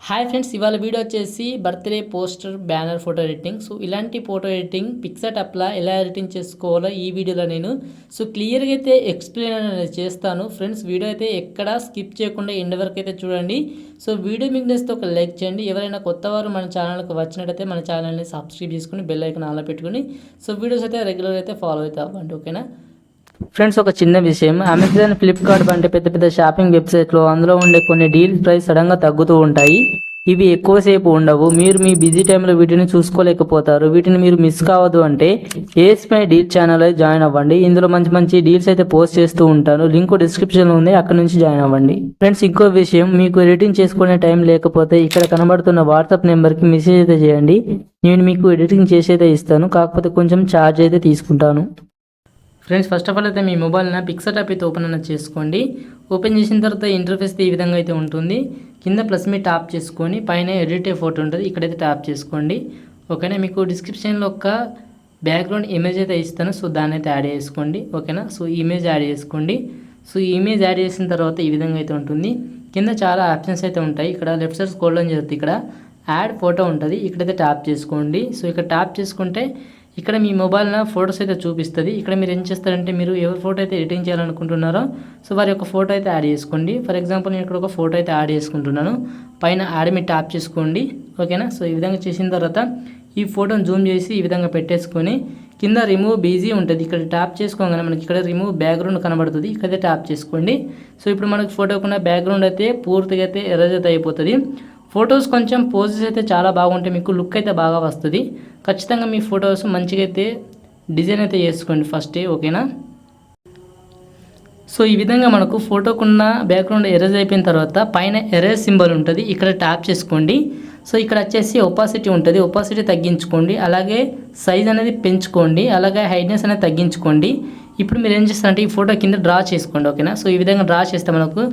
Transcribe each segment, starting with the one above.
Hi friends, ఇవాళ video వచ్చేసి birthday poster banner photo editing. So ఇలాంటి ఫోటో ఎడిటింగ్ పిక్సెట్ యాప్లా ఎలా editing చేసుకోవాలో ఈ వీడియోలో నేను క్లియర్గా అయితే ఎక్స్ప్లెయిన్ అనేది చేస్తాను. ఫ్రెండ్స్, వీడియో అయితే ఎక్కడ స్కిప్ చేయకుండా ఎండ్ వరకు అయితే చూడండి. వీడియో మీకు నచ్చితే ఒక లైక్ చేయండి. ఎవరైనా కొత్త వారు మన ఛానల్కి వచ్చినట్టయితే మన ఛానల్ని సబ్స్క్రైబ్ చేసుకుని బెల్ ఐకాన్ ఆన్లో పెట్టుకుని వీడియోస్ అయితే రెగ్యులర్గా అయితే ఫాలో అవుతా అవ్వండి. ఓకేనా ఫ్రెండ్స్, ఒక చిన్న విషయం, అమెజాన్, ఫ్లిప్కార్ట్ వంటి పెద్ద పెద్ద షాపింగ్ వెబ్సైట్లో అందులో ఉండే కొన్ని డీల్ ప్రైస్ సడన్గా తగ్గుతూ ఉంటాయి. ఇవి ఎక్కువసేపు ఉండవు. మీరు మీ బిజీ టైంలో వీటిని చూసుకోలేకపోతారు. వీటిని మీరు మిస్ కావద్దు అంటే ఏస్మై డీల్ ఛానల్ అయితే జాయిన్ అవ్వండి. ఇందులో మంచి మంచి డీల్స్ అయితే పోస్ట్ చేస్తూ ఉంటాను. లింక్ డిస్క్రిప్షన్లో ఉంది, అక్కడ నుంచి జాయిన్ అవ్వండి. ఫ్రెండ్స్, ఇంకో విషయం, మీకు ఎడిటింగ్ చేసుకునే టైం లేకపోతే ఇక్కడ కనబడుతున్న వాట్సాప్ నెంబర్కి మెసేజ్ అయితే చేయండి. నేను మీకు ఎడిటింగ్ చేసి అయితే ఇస్తాను, కాకపోతే కొంచెం ఛార్జ్ అయితే తీసుకుంటాను. ఫ్రెండ్స్, ఫస్ట్ ఆఫ్ ఆల్ అయితే మీ మొబైల్ని పిక్సెట్ యాప్ అయితే ఓపెన్ అనేది చేసుకోండి. ఓపెన్ చేసిన తర్వాత ఇంటర్ఫేస్ ఈ విధంగా అయితే ఉంటుంది. కింద ప్లస్ మీ ట్యాప్ చేసుకొని పైన ఎడిట్ ఫోటో ఉంటుంది, ఇక్కడైతే ట్యాప్ చేసుకోండి. ఓకేనా, మీకు డిస్క్రిప్షన్లో ఒక బ్యాక్గ్రౌండ్ ఇమేజ్ అయితే ఇస్తాను. దాన్ని అయితే యాడ్ చేసుకోండి. ఓకేనా, ఇమేజ్ యాడ్ చేసుకోండి. ఈ ఇమేజ్ యాడ్ చేసిన తర్వాత ఈ విధంగా అయితే ఉంటుంది. కింద చాలా ఆప్షన్స్ అయితే ఉంటాయి. ఇక్కడ లెఫ్ట్ సైడ్ స్క్రోల్ డౌన్ చేస్తే ఇక్కడ యాడ్ ఫోటో ఉంటుంది, ఇక్కడైతే ట్యాప్ చేసుకోండి. ఇక్కడ ట్యాప్ చేసుకుంటే ఇక్కడ మీ మొబైల్లో ఫొటోస్ అయితే చూపిస్తుంది. ఇక్కడ మీరు ఏం చేస్తారంటే, మీరు ఎవరి ఫోటో అయితే ఎడిటింగ్ చేయాలనుకుంటున్నారో వారి యొక్క ఫోటో అయితే యాడ్ చేసుకోండి. ఫర్ ఎగ్జాంపుల్ నేను ఇక్కడ ఒక ఫోటో అయితే యాడ్ చేసుకుంటున్నాను. పైన యాడ్ మీ ట్యాప్ చేసుకోండి. ఓకేనా, ఈ విధంగా చేసిన తర్వాత ఈ ఫోటోని జూమ్ చేసి ఈ విధంగా పెట్టేసుకొని కింద రిమూవ్ బీజీ ఉంటుంది, ఇక్కడ ట్యాప్ చేసుకోగానే మనకి ఇక్కడ రిమూవ్ బ్యాక్గ్రౌండ్ కనబడుతుంది, ఇక్కడైతే ట్యాప్ చేసుకోండి. ఇప్పుడు మనకి ఫోటోకున్న బ్యాక్గ్రౌండ్ అయితే పూర్తిగా అయితే ఎరేజ్ అయితే అయిపోతుంది. ఫొటోస్ కొంచెం పోజెస్ అయితే చాలా బాగుంటాయి, మీకు లుక్ అయితే బాగా వస్తుంది. ఖచ్చితంగా మీ ఫొటోస్ మంచిగా అయితే డిజైన్ అయితే చేసుకోండి ఫస్టే. ఓకేనా, ఈ విధంగా మనకు ఫోటోకున్న బ్యాక్గ్రౌండ్ ఎరేజ్ అయిపోయిన తర్వాత పైన ఎరేజ్ సింబల్ ఉంటుంది, ఇక్కడ ట్యాప్ చేసుకోండి. ఇక్కడ వచ్చేసి ఒపాసిటీ ఉంటుంది, ఒపాసిటీ తగ్గించుకోండి. అలాగే సైజ్ అనేది పెంచుకోండి, అలాగే హైట్నెస్ అనేది తగ్గించుకోండి. ఇప్పుడు మీరు ఏం చేస్తారంటే ఈ ఫోటో కింద డ్రా చేసుకోండి. ఓకేనా, ఈ విధంగా డ్రా చేస్తే మనకు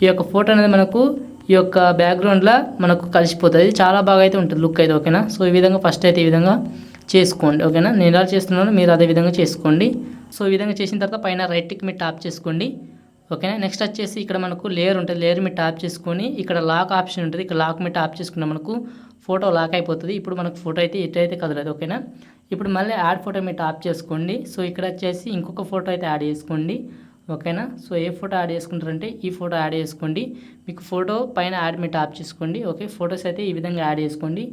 ఈ యొక్క ఫోటో అనేది మనకు ఈ యొక్క బ్యాక్గ్రౌండ్లో మనకు కలిసిపోతుంది, చాలా బాగా అయితే ఉంటుంది లుక్ అయితే. ఓకేనా, ఈ విధంగా ఫస్ట్ అయితే ఈ విధంగా చేసుకోండి. ఓకేనా, నేను ఎలా చేస్తున్నాను మీరు అదే విధంగా చేసుకోండి. ఈ విధంగా చేసిన తర్వాత పైన రైట్ టిక్ మీరు ట్యాప్ చేసుకోండి. ఓకేనా, నెక్స్ట్ వచ్చేసి ఇక్కడ మనకు లేయర్ ఉంటుంది, లేయర్ మీరు ట్యాప్ చేసుకొని ఇక్కడ లాక్ ఆప్షన్ ఉంటుంది, ఇక్కడ లాక్ మీరు ట్యాప్ చేసుకున్న మనకు ఫోటో లాక్ అయిపోతుంది. ఇప్పుడు మనకు ఫోటో అయితే ఎటైతే కదలదు. ఓకేనా, ఇప్పుడు మళ్ళీ యాడ్ ఫోటో మీరు ట్యాప్ చేసుకోండి. ఇక్కడ వచ్చేసి ఇంకొక ఫోటో అయితే యాడ్ చేసుకోండి. ఓకేనా, ఏ ఫోటో యాడ్ చేసుకుంటారంటే ఈ ఫోటో యాడ్ చేసుకోండి. మీకు ఫోటో పైన యాడ్ మీ ట్యాప్ చేసుకోండి. ఓకే, ఫొటోస్ అయితే ఈ విధంగా యాడ్ చేసుకోండి.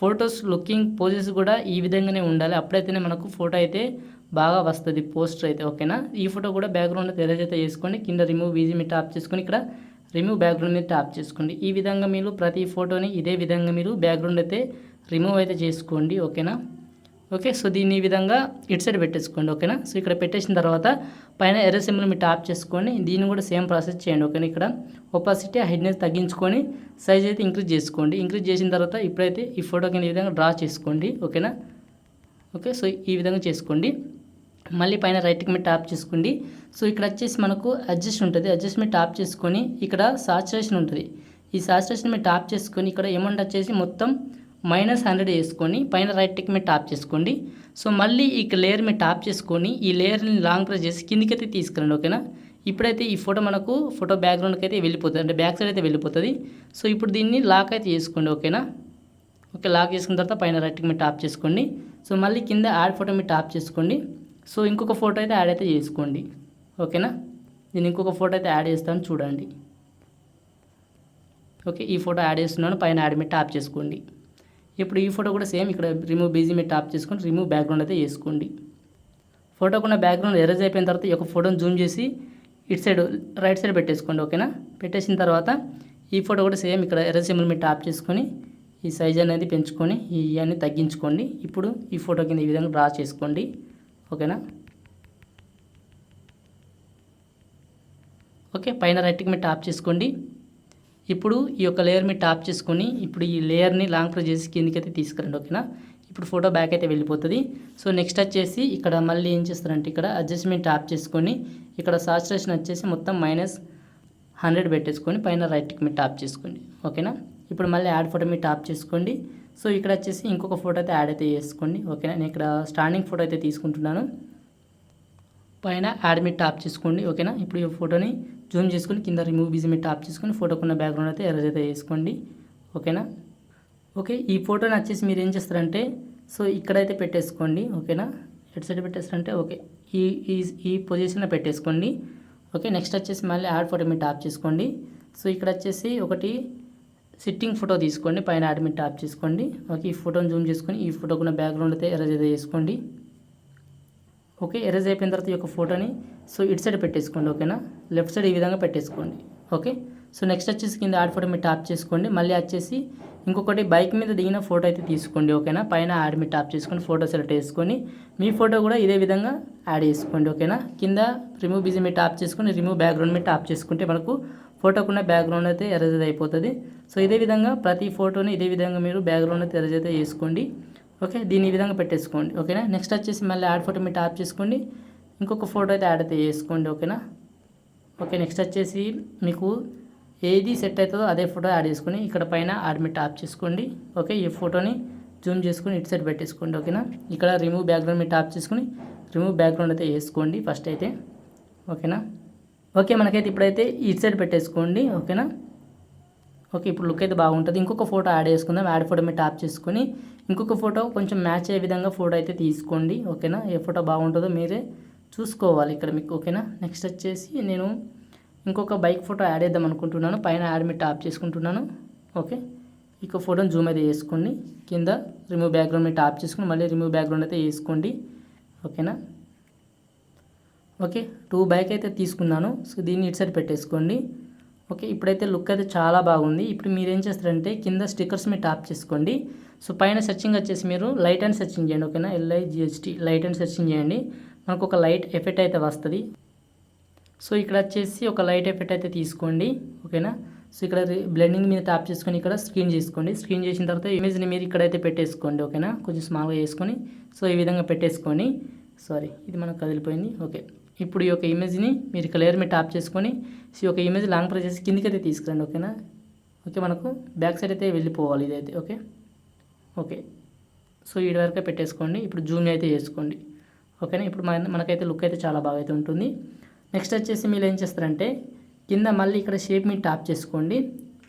ఫొటోస్ లుకింగ్ పోజెస్ కూడా ఈ విధంగానే ఉండాలి, అప్పుడైతేనే మనకు ఫోటో అయితే బాగా వస్తుంది పోస్టర్ అయితే. ఓకేనా, ఈ ఫోటో కూడా బ్యాక్గ్రౌండ్ అయితే ఎరేజ్ అయితే చేసుకోండి. కింద రిమూవ్ ఈజీ మీ ట్యాప్ చేసుకొని ఇక్కడ రిమూవ్ బ్యాక్గ్రౌండ్ మీద ట్యాప్ చేసుకోండి. ఈ విధంగా మీరు ప్రతి ఫోటోని ఇదే విధంగా మీరు బ్యాక్గ్రౌండ్ అయితే రిమూవ్ అయితే చేసుకోండి. ఓకేనా, ఓకే, దీన్ని ఈ విధంగా ఇటు సైడ్ పెట్టేసుకోండి. ఓకేనా, ఇక్కడ పెట్టేసిన తర్వాత పైన ఎర్ర సింబల్ మీరు ట్యాప్ చేసుకొని దీన్ని కూడా సేమ్ ప్రాసెస్ చేయండి. ఓకేనా, ఇక్కడ ఒపాసిటీ హైట్నెస్ తగ్గించుకొని సైజ్ అయితే ఇంక్రీజ్ చేసుకోండి. ఇంక్రీజ్ చేసిన తర్వాత ఇప్పుడైతే ఈ ఫోటోకి ఈ విధంగా డ్రా చేసుకోండి. ఓకేనా, ఓకే, ఈ విధంగా చేసుకోండి. మళ్ళీ పైన రైట్కి మీరు ట్యాప్ చేసుకోండి. ఇక్కడ వచ్చేసి మనకు అడ్జస్ట్ ఉంటుంది, అడ్జస్ట్ మీరు ట్యాప్ చేసుకొని ఇక్కడ సాచురేషన్ ఉంటుంది. ఈ సాచురేషన్ మీరు ట్యాప్ చేసుకొని ఇక్కడ అమౌంట్ వచ్చేసి మొత్తం -100 వేసుకొని పైన రైట్ టిక్ మీద ట్యాప్ చేసుకోండి. మళ్ళీ ఈ లేయర్ మీద ట్యాప్ చేసుకొని ఈ లేయర్ని లాంగ్ ప్రెస్ చేసి కిందికి అయితే తీసుకురండి. ఓకేనా, ఇప్పుడైతే ఈ ఫోటో మనకు ఫోటో బ్యాక్గ్రౌండ్కి అయితే వెళ్ళిపోతుంది, అంటే బ్యాక్ సైడ్ అయితే వెళ్ళిపోతుంది. ఇప్పుడు దీన్ని లాక్ అయితే చేసుకోండి. ఓకేనా, ఓకే, లాక్ చేసుకున్న తర్వాత పైన రైట్ టిక్ మీద ట్యాప్ చేసుకోండి. మళ్ళీ కింద యాడ్ ఫోటో మీద ట్యాప్ చేసుకోండి. ఇంకొక ఫోటో అయితే యాడ్ అయితే చేసుకోండి. ఓకేనా, నేను ఇంకొక ఫోటో అయితే యాడ్ చేస్తాను చూడండి. ఓకే, ఈ ఫోటో యాడ్ చేస్తున్నాను, పైన యాడ్ మీద ట్యాప్ చేసుకోండి. ఇప్పుడు ఈ ఫోటో కూడా సేమ్ ఇక్కడ రిమూవ్ బీజీ మీద ట్యాప్ చేసుకొని రిమూవ్ బ్యాక్గ్రౌండ్ అయితే చేసుకోండి. ఫోటోకున్న బ్యాక్గ్రౌండ్ ఎరేజ్ అయిపోయిన తర్వాత ఈ యొక్క ఫోటోని జూమ్ చేసి ఇటు సైడ్ రైట్ సైడ్ పెట్టేసుకోండి. ఓకేనా, పెట్టేసిన తర్వాత ఈ ఫోటో కూడా సేమ్ ఇక్కడ ఎరేజ్ సింబల్ మీద ట్యాప్ చేసుకొని ఈ సైజ్ అనేది పెంచుకొని ఇవన్నీ తగ్గించుకోండి. ఇప్పుడు ఈ ఫోటో కింద ఈ విధంగా డ్రా చేసుకోండి. ఓకేనా, ఓకే, పైన రైట్కి మీరు ట్యాప్ చేసుకోండి. ఇప్పుడు ఈ యొక్క లేయర్ మీద ట్యాప్ చేసుకొని ఇప్పుడు ఈ లేయర్ని లాంగ్ ప్రెస్ చేసి కిందికి అయితే తీసుకురండి. ఓకేనా, ఇప్పుడు ఫోటో బ్యాక్ అయితే వెళ్ళిపోతుంది. నెక్స్ట్ వచ్చేసి ఇక్కడ మళ్ళీ ఏం చేస్తారంటే ఇక్కడ అడ్జస్ట్మెంట్ ట్యాప్ చేసుకొని ఇక్కడ సాచురేషన్ వచ్చేసి మొత్తం -100 పెట్టేసుకొని పైన రైట్కి మీరు ట్యాప్ చేసుకోండి. ఓకేనా, ఇప్పుడు మళ్ళీ యాడ్ ఫోటో మీద ట్యాప్ చేసుకోండి. ఇక్కడ వచ్చేసి ఇంకొక ఫోటో అయితే యాడ్ అయితే చేసుకోండి. ఓకేనా, నేను ఇక్కడ స్టాండింగ్ ఫోటో అయితే తీసుకుంటున్నాను. పైన యాడ్ మీద ట్యాప్ చేసుకోండి. ఓకేనా, ఇప్పుడు ఈ ఫోటోని జూమ్ చేసుకొని కింద రిమూవ్ బీజీ మీద ట్యాప్ చేసుకొని ఫోటోకున్న బ్యాక్గ్రౌండ్ అయితే ఎరేజ్ అయితే చేసుకోండి. ఓకేనా. ఓకే, ఈ ఫోటోని వచ్చేసి మీరు ఏం చేస్తారంటే సో ఇక్కడైతే పెట్టేసుకోండి. ఓకేనా, ఎటు సైడ్ పెట్టేస్తారంటే ఓకే ఈ ఈ ఈ పొజిషన్లో పెట్టేసుకోండి. ఓకే, నెక్స్ట్ వచ్చేసి మళ్ళీ యాడ్ ఫోటో మీద ట్యాప్ చేసుకోండి. సో ఇక్కడ వచ్చేసి ఒకటి సిట్టింగ్ ఫోటో తీసుకోండి, పైన యాడ్ మీద ట్యాప్ చేసుకోండి. ఓకే, ఈ ఫోటోని జూమ్ చేసుకొని ఈ ఫోటోకున్న బ్యాక్గ్రౌండ్ అయితే ఎరేజ్ అయితే చేసుకోండి. ఓకే, ఎరేజ్ అయిపోయిన తర్వాత ఈ యొక్క ఫోటోని సో ఇటు సైడ్ పెట్టేసుకోండి. ఓకేనా, లెఫ్ట్ సైడ్ ఈ విధంగా పెట్టేసుకోండి. ఓకే, సో నెక్స్ట్ వచ్చేసి కింద యాడ్ ఫోటో మీద ట్యాప్ చేసుకోండి. మళ్ళీ వచ్చేసి ఇంకొకటి బైక్ మీద దిగిన ఫోటో అయితే తీసుకోండి. ఓకేనా, పైన యాడ్ మీద ట్యాప్ చేసుకొని ఫోటో సెలెక్ట్ చేసుకొని మీ ఫోటో కూడా ఇదే విధంగా యాడ్ చేసుకోండి. ఓకేనా, కింద రిమూవ్ బిజీ మీద ట్యాప్ చేసుకొని రిమూవ్ బ్యాక్గ్రౌండ్ మీద ట్యాప్ చేసుకుంటే మనకు ఫోటోకున్న బ్యాక్గ్రౌండ్ అయితే ఎరేజ్ అయిపోతుంది. సో ఇదే విధంగా ప్రతి ఫోటోని ఇదే విధంగా మీరు బ్యాక్గ్రౌండ్ అయితే ఎరేజ్ అయితే చేసుకోండి. ఓకే, దీన్ని ఈ విధంగా పెట్టేసుకోండి. ఓకేనా, నెక్స్ట్ వచ్చేసి మళ్ళీ యాడ్ ఫోటో మీద ట్యాప్ చేసుకోండి, ఇంకొక ఫోటో అయితే యాడ్ అయితే చేసుకోండి. ఓకేనా. ఓకే, నెక్స్ట్ వచ్చేసి మీకు ఏది సెట్ అవుతుందో అదే ఫోటో యాడ్ చేసుకొని ఇక్కడ పైన యాడ్ మీద ట్యాప్ చేసుకోండి. ఓకే, ఈ ఫోటోని జూమ్ చేసుకొని ఇటు సైడ్ పెట్టేసుకోండి. ఓకేనా, ఇక్కడ రిమూవ్ బ్యాక్గ్రౌండ్ మీద ట్యాప్ చేసుకొని రిమూవ్ బ్యాక్గ్రౌండ్ అయితే వేసుకోండి ఫస్ట్ అయితే. ఓకేనా. ఓకే, మనకైతే ఇప్పుడైతే ఇటు సైడ్ పెట్టేసుకోండి. ఓకేనా. ఓకే, ఇప్పుడు లుక్ అయితే బాగుంటుంది. ఇంకొక ఫోటో యాడ్ చేసుకుందాం. యాడ్ ఫోటో మీద ట్యాప్ చేసుకొని ఇంకొక ఫోటో కొంచెం మ్యాచ్ అయ్యే విధంగా ఫోటో అయితే తీసుకోండి. ఓకేనా, ఏ ఫోటో బాగుంటుందో మీరే చూసుకోవాలి ఇక్కడ మీకు. ఓకేనా, నెక్స్ట్ వచ్చేసి నేను ఇంకొక బైక్ ఫోటో యాడ్ చేద్దాం అనుకుంటున్నాను. పైన యాడ్ మీద ట్యాప్ చేసుకుంటున్నాను. ఓకే, ఇంకో ఫోటోని జూమ్ అయితే చేసుకోండి. కింద రిమూవ్ బ్యాక్గ్రౌండ్ మీద ట్యాప్ చేసుకుని మళ్ళీ రిమూవ్ బ్యాక్గ్రౌండ్ అయితే వేసుకోండి. ఓకేనా. ఓకే, 2 బైక్ అయితే తీసుకున్నాను. సో దీన్ని ఇటు సైడ్ పెట్టేసుకోండి. ఓకే, ఇప్పుడైతే లుక్ అయితే చాలా బాగుంది. ఇప్పుడు మీరు ఏం చేస్తారంటే కింద స్టిక్కర్స్ మీద ట్యాప్ చేసుకోండి. సో పైన సెర్చింగ్ వచ్చేసి మీరు లైట్ అండ్ సెర్చింగ్ చేయండి. ఓకేనా, LIGHT లైట్ అండ్ సెర్చింగ్ చేయండి. మనకు ఒక లైట్ ఎఫెక్ట్ అయితే వస్తుంది. సో ఇక్కడ వచ్చేసి ఒక లైట్ ఎఫెక్ట్ అయితే తీసుకోండి. ఓకేనా, సో ఇక్కడ బ్లెండింగ్ మీద ట్యాప్ చేసుకొని ఇక్కడ స్క్రీన్ చేసుకోండి. స్క్రీన్ చేసిన తర్వాత ఇమేజ్ని మీరు ఇక్కడైతే పెట్టేసుకోండి. ఓకేనా, కొంచెం స్మాల్గా చేసుకొని సో ఈ విధంగా పెట్టేసుకొని ఇది మనకు కదిలిపోయింది. ఓకే, ఇప్పుడు ఈ యొక్క ఇమేజ్ని మీరు ఇక్కడ లేయర్ మీద ట్యాప్ చేసుకొని ఈ యొక్క ఇమేజ్ లాంగ్ ప్రెస్ చేసి కిందికి అయితే తీసుకురండి. ఓకేనా. ఓకే, మనకు బ్యాక్ సైడ్ అయితే వెళ్ళిపోవాలి ఇదైతే. ఓకే ఓకే సో ఈ వరకే పెట్టేసుకోండి. ఇప్పుడు జూమ్ అయితే చేసుకోండి. ఓకేనా, ఇప్పుడు మనకైతే లుక్ అయితే చాలా బాగా అయితే ఉంటుంది. నెక్స్ట్ వచ్చేసి మీరు ఏం చేస్తారంటే కింద మళ్ళీ ఇక్కడ షేప్ మీద ట్యాప్ చేసుకోండి.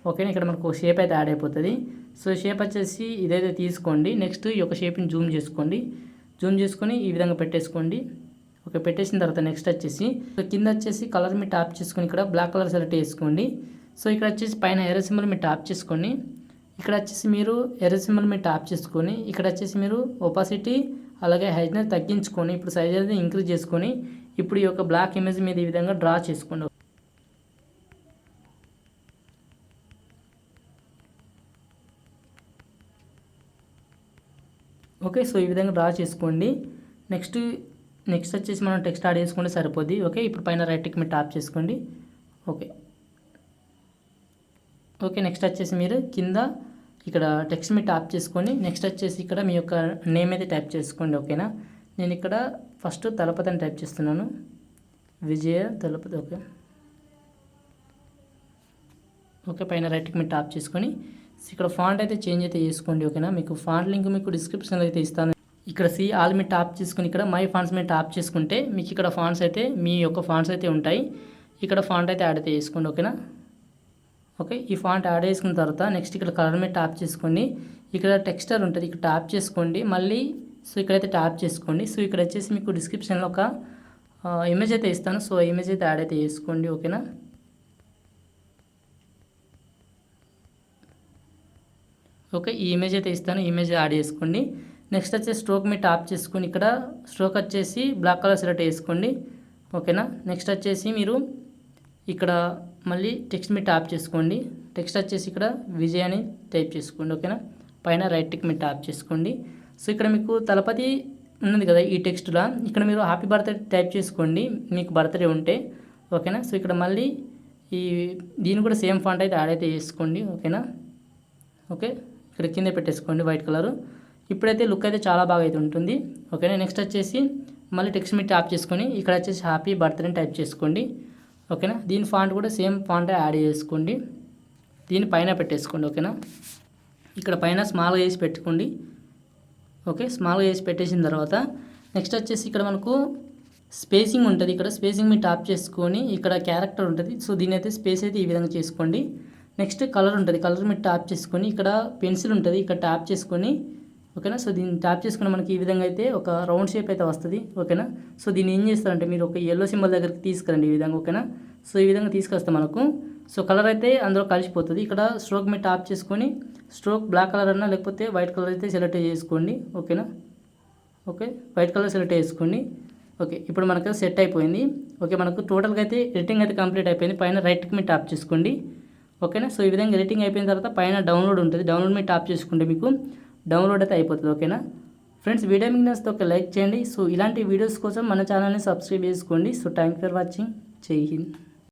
ఓకేనా, ఇక్కడ మనకు షేప్ అయితే యాడ్ అయిపోతుంది. సో షేప్ వచ్చేసి ఇదైతే తీసుకోండి. నెక్స్ట్ ఈ యొక్క షేప్ని జూమ్ చేసుకోండి. జూమ్ చేసుకొని ఈ విధంగా పెట్టేసుకోండి. ఓకే, పెట్టేసిన తర్వాత నెక్స్ట్ వచ్చేసి కింద వచ్చేసి కలర్ మీద ట్యాప్ చేసుకొని ఇక్కడ బ్లాక్ కలర్ సెలెక్ట్ చేసుకోండి. సో ఇక్కడ వచ్చేసి పైన ఎర్ర సింబల్ మీద ట్యాప్ చేసుకొని ఇక్కడ వచ్చేసి మీరు ఎర్ర సింబల్ మీద ట్యాప్ చేసుకొని ఇక్కడ వచ్చేసి మీరు ఒపాసిటీ అలాగే హైట్ని తగ్గించుకొని ఇప్పుడు సైజ్ అనేది ఇంక్రీజ్ చేసుకొని ఇప్పుడు ఈ యొక్క బ్లాక్ ఇమేజ్ మీద ఈ విధంగా డ్రా చేసుకోండి. ఓకే, సో ఈ విధంగా డ్రా చేసుకోండి. నెక్స్ట్ వచ్చేసి మనం టెక్స్ట్ యాడ్ చేసుకుంటే సరిపోద్ది. ఓకే, ఇప్పుడు పైన రైట్ క్లిక్ మీద ట్యాప్ చేసుకోండి. ఓకే ఓకే నెక్స్ట్ వచ్చేసి మీరు కింద ఇక్కడ టెక్స్ట్ మీద ట్యాప్ చేసుకొని నెక్స్ట్ వచ్చేసి ఇక్కడ మీ యొక్క నేమ్ అయితే టైప్ చేసుకోండి. ఓకేనా, నేను ఇక్కడ ఫస్ట్ తలపతి అని టైప్ చేస్తున్నాను. విజయ తలపతి. ఓకే ఓకే పైన రైట్ క్లిక్ మీద ట్యాప్ చేసుకొని ఇక్కడ ఫాంట్ అయితే చేంజ్ అయితే చేసుకోండి. ఓకేనా, మీకు ఫాంట్ లింక్ మీకు డిస్క్రిప్షన్లో అయితే ఇస్తాను. ఇక్కడ సి ఆల్ మీద ట్యాప్ చేసుకుని ఇక్కడ మై ఫాంట్స్ మీద ట్యాప్ చేసుకుంటే మీకు ఇక్కడ ఫాంట్స్ అయితే మీ యొక్క ఫాంట్స్ అయితే ఉంటాయి. ఇక్కడ ఫాంట్ అయితే యాడ్ అయితే చేసుకోండి. ఓకేనా, ఓకే ఈ ఫాంట్ యాడ్ చేసుకున్న తర్వాత నెక్స్ట్ ఇక్కడ కలర్ మీద ట్యాప్ చేసుకోండి. ఇక్కడ టెక్స్చర్ ఉంటుంది, ఇక్కడ ట్యాప్ చేసుకోండి. మళ్ళీ సో ఇక్కడైతే ట్యాప్ చేసుకోండి. సో ఇక్కడ వచ్చేసి మీకు డిస్క్రిప్షన్లో ఒక ఇమేజ్ అయితే ఇస్తాను. సో ఇమేజ్ అయితే యాడ్ అయితే చేసుకోండి. ఓకేనా, ఓకే ఈ ఇమేజ్ అయితే ఇస్తాను, ఇమేజ్ యాడ్ చేసుకోండి. నెక్స్ట్ వచ్చేసి స్ట్రోక్ మీద ట్యాప్ చేసుకొని ఇక్కడ స్ట్రోక్ వచ్చేసి బ్లాక్ కలర్ సెలెక్ట్ చేసుకోండి. ఓకేనా, నెక్స్ట్ వచ్చేసి మీరు ఇక్కడ మళ్ళీ టెక్స్ట్ మీద ట్యాప్ చేసుకోండి. టెక్స్ట్ వచ్చేసి ఇక్కడ విజయ్ అని టైప్ చేసుకోండి. ఓకేనా, పైన రైట్ టిక్ మీద ట్యాప్ చేసుకోండి. సో ఇక్కడ మీకు తలపతి ఉన్నది కదా ఈ టెక్స్ట్లో, ఇక్కడ మీరు హ్యాపీ బర్త్డే టైప్ చేసుకోండి మీకు బర్త్డే ఉంటే. ఓకేనా, సో ఇక్కడ మళ్ళీ దీన్ని కూడా సేమ్ ఫాంట్ అయితే యాడ్ అయితే చేసుకోండి. ఓకేనా, ఓకే ఇక్కడ కింద పెట్టేసుకోండి వైట్ కలరు. ఇప్పుడైతే లుక్ అయితే చాలా బాగా అయితే ఉంటుంది. ఓకేనా, నెక్స్ట్ వచ్చేసి మళ్ళీ టెక్స్ట్ మీద ట్యాప్ చేసుకొని ఇక్కడ వచ్చేసి హ్యాపీ బర్త్డే టైప్ చేసుకోండి. ఓకేనా, దీని ఫాంట్ కూడా సేమ్ ఫాంట్ యాడ్ చేసుకోండి, దీని పైన పెట్టేసుకోండి. ఓకేనా, ఇక్కడ పైన స్మాల్గా వేసి పెట్టుకోండి. ఓకే స్మాల్గా వేసి పెట్టేసిన తర్వాత నెక్స్ట్ వచ్చేసి ఇక్కడ మనకు స్పేసింగ్ ఉంటుంది. ఇక్కడ స్పేసింగ్ మీద ట్యాప్ చేసుకొని ఇక్కడ క్యారెక్టర్ ఉంటుంది. సో దీని అయితే స్పేస్ అయితే ఈ విధంగా చేసుకోండి. నెక్స్ట్ కలర్ ఉంటుంది, కలర్ మీరు ట్యాప్ చేసుకొని ఇక్కడ పెన్సిల్ ఉంటుంది, ఇక్కడ ట్యాప్ చేసుకొని ఓకేనా. సో దీన్ని ట్యాప్ చేసుకుని మనకి ఈ విధంగా అయితే ఒక రౌండ్ షేప్ అయితే వస్తుంది ఓకేనా. సో దీన్ని ఏం చేస్తారంటే మీరు ఒక ఎల్లో సింబల్ దగ్గరికి తీసుకురండి ఈ విధంగా ఓకేనా. సో ఈ విధంగా తీసుకొస్తే మనకు సో కలర్ అయితే అందులో కలిసిపోతుంది. ఇక్కడ స్ట్రోక్ మీద ట్యాప్ చేసుకొని స్ట్రోక్ బ్లాక్ కలర్ అన్నా లేకపోతే వైట్ కలర్ అయితే సెలెక్ట్ చేసుకోండి ఓకేనా. ఓకే వైట్ కలర్ సెలెక్ట్ చేసుకోండి. ఓకే ఇప్పుడు మనకు సెట్ అయిపోయింది. ఓకే మనకు టోటల్గా అయితే ఎడిటింగ్ అయితే కంప్లీట్ అయిపోయింది. పైన రైట్కి మీద ట్యాప్ చేసుకోండి ఓకేనా. సో ఈ విధంగా ఎడిటింగ్ అయిపోయిన తర్వాత పైన డౌన్లోడ్ ఉంటుంది, డౌన్లోడ్ మీద ట్యాప్ చేసుకుంటే మీకు డౌన్లోడ్ అయితే అయిపోతుంది ఓకేనా. ఫ్రెండ్స్ వీడియో మీకు నచ్చితే ఒక లైక్ చేయండి. సో ఇలాంటి వీడియోస్ కోసం మన ఛానల్ని సబ్స్క్రైబ్ చేసుకోండి. So thank for watching. జై హింద్.